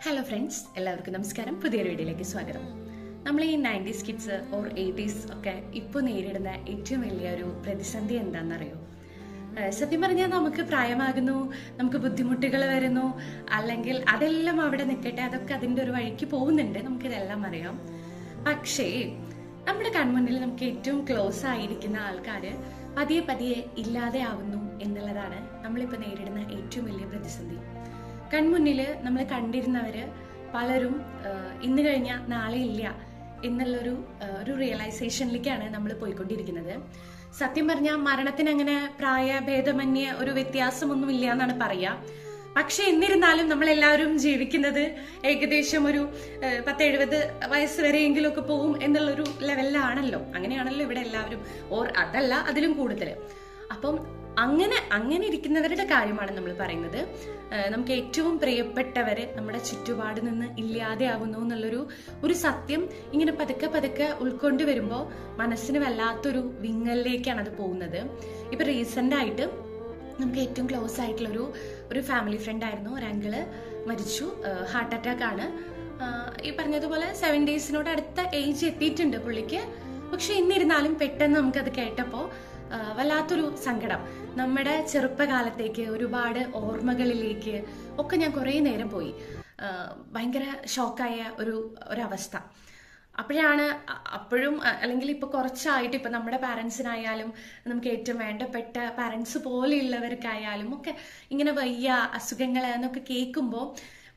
Hello friends, എല്ലാവർക്കും നമസ്കാരം. പുതിയൊരു വീഡിയോയിലേക്ക് സ്വാഗതം. നമ്മൾ ഈ 90s കിഡ്സ് ഓർ 80s ഒക്കെ ഇപ്പോൾ നേരിടുന്ന ഏറ്റവും വലിയൊരു പ്രതിസന്ധി എന്താണെന്നറിയോ? സത്യം പറഞ്ഞാൽ നമുക്ക് പ്രായമാകുന്നു, നമുക്ക് ബുദ്ധിമുട്ടുകൾ വരുന്നു, അല്ലെങ്കിൽ അതെല്ലാം അവിടെ നിൽക്കട്ടെ, അതൊക്കെ അതിൻ്റെ ഒരു വഴിക്ക് പോകുന്നുണ്ട്, നമുക്കിതെല്ലാം അറിയാം. പക്ഷേ നമ്മുടെ കൺമുന്നിൽ നമുക്ക് ഏറ്റവും ക്ലോസ് ആയിരിക്കുന്ന ആൾക്കാർ പതിയെ പതിയെ ഇല്ലാതെ ആവുന്നു എന്നുള്ളതാണ് നമ്മളിപ്പോൾ നേരിടുന്ന ഏറ്റവും വലിയ പ്രതിസന്ധി. കൺമുന്നിൽ നമ്മൾ കണ്ടിരുന്നവര് പലരും ഇന്ന് കഴിഞ്ഞാൽ നാളെ ഇല്ല എന്നുള്ളൊരു റിയലൈസേഷനിലേക്കാണ് നമ്മൾ പോയിക്കൊണ്ടിരിക്കുന്നത്. സത്യം പറഞ്ഞാൽ മരണത്തിന് അങ്ങനെ പ്രായഭേദമന്യേ ഒരു വ്യത്യാസമൊന്നും ഇല്ല എന്നാണ് പറയാ. പക്ഷെ എന്നിരുന്നാലും നമ്മളെല്ലാവരും ജീവിക്കുന്നത് ഏകദേശം ഒരു 70 വയസ്സ് വരെയെങ്കിലും ഒക്കെ പോകും എന്നുള്ളൊരു ലെവലിലാണല്ലോ. അങ്ങനെയാണല്ലോ ഇവിടെ എല്ലാവരും, ഓർ അതല്ല അതിലും കൂടുതൽ. അപ്പം അങ്ങനെ ഇരിക്കുന്നവരുടെ കാര്യമാണ് നമ്മൾ പറയുന്നത്. നമുക്ക് ഏറ്റവും പ്രിയപ്പെട്ടവര് നമ്മുടെ ചുറ്റുപാട് നിന്ന് ഇല്ലാതെയാവുന്നു എന്നുള്ളൊരു സത്യം ഇങ്ങനെ പതുക്കെ പതുക്കെ ഉൾക്കൊണ്ട് വരുമ്പോൾ മനസ്സിന് വല്ലാത്തൊരു വിങ്ങലിലേക്കാണ് അത് പോകുന്നത്. ഇപ്പൊ റീസെന്റ് ആയിട്ട് നമുക്ക് ഏറ്റവും ക്ലോസ് ആയിട്ടുള്ള ഒരു ഫാമിലി ഫ്രണ്ട് ആയിരുന്നു. ഒരു അങ്കിള് മരിച്ചു, ഹാർട്ട് അറ്റാക്ക് ആണ്. ഈ പറഞ്ഞതുപോലെ 70s അടുത്ത ഏജ് എത്തിയിട്ടുണ്ട് പുള്ളിക്ക്. പക്ഷെ എന്നിരുന്നാലും പെട്ടെന്ന് നമുക്കത് കേട്ടപ്പോൾ വല്ലാത്തൊരു സങ്കടം. നമ്മുടെ ചെറുപ്പകാലത്തേക്ക് ഒരുപാട് ഓർമ്മകളിലേക്ക് ഒക്കെ ഞാൻ കുറേ നേരം പോയി. ഭയങ്കര ഷോക്കായ ഒരവസ്ഥ. അപ്പോഴും അല്ലെങ്കിൽ ഇപ്പൊ കുറച്ചായിട്ട് ഇപ്പൊ നമ്മുടെ പാരൻസിനായാലും നമുക്ക് ഏറ്റവും വേണ്ടപ്പെട്ട പാരൻസ് പോലെയുള്ളവർക്കായാലും ഒക്കെ ഇങ്ങനെ വയ്യ അസുഖങ്ങൾ എന്നൊക്കെ കേൾക്കുമ്പോൾ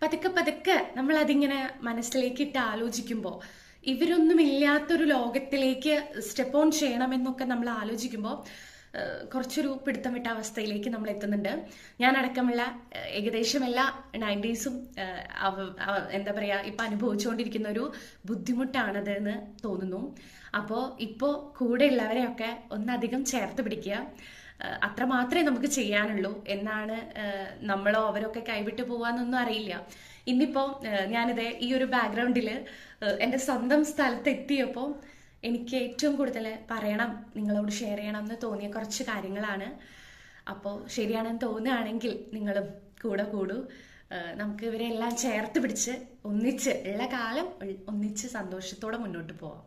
പതുക്കെ പതുക്കെ നമ്മളതിങ്ങനെ മനസ്സിലേക്ക് ഇട്ട് ആലോചിക്കുമ്പോൾ ഇവരൊന്നും ഇല്ലാത്തൊരു ലോകത്തിലേക്ക് സ്റ്റെപ്പ് ഓൺ ചെയ്യണമെന്നൊക്കെ നമ്മൾ ആലോചിക്കുമ്പോൾ കുറച്ചൊരു പിടുത്തം വിട്ട അവസ്ഥയിലേക്ക് നമ്മൾ എത്തുന്നുണ്ട്. ഞാൻ അടക്കമുള്ള ഏകദേശം എല്ലാ 90s എന്താ പറയാ ഇപ്പൊ അനുഭവിച്ചുകൊണ്ടിരിക്കുന്ന ഒരു ബുദ്ധിമുട്ടാണത് എന്ന് തോന്നുന്നു. അപ്പോൾ ഇപ്പോൾ കൂടെ ഉള്ളവരെയൊക്കെ ഒന്നധികം ചേർത്ത് പിടിക്കുക. അത്ര മാത്രമേ നമുക്ക് ചെയ്യാനുള്ളൂ. എന്നാണ് നമ്മളോ അവരൊക്കെ കൈവിട്ട് പോവാന്നൊന്നും അറിയില്ല. ഇന്നിപ്പോ ഞാനിത് ഈ ഒരു ബാക്ക്ഗ്രൗണ്ടിൽ എൻ്റെ സ്വന്തം സ്ഥലത്ത് എത്തിയപ്പോൾ എനിക്ക് ഏറ്റവും കൂടുതൽ പറയണം, നിങ്ങളോട് ഷെയർ ചെയ്യണം എന്ന് തോന്നിയ കുറച്ച് കാര്യങ്ങളാണ്. അപ്പോൾ ശരിയാണെന്ന് തോന്നുകയാണെങ്കിൽ നിങ്ങളും കൂടെ കൂടൂ. നമുക്ക് ഇവരെല്ലാം ചേർത്ത് പിടിച്ച് ഒന്നിച്ച് ഉള്ള കാലം ഒന്നിച്ച് സന്തോഷത്തോടെ മുന്നോട്ട് പോവാം.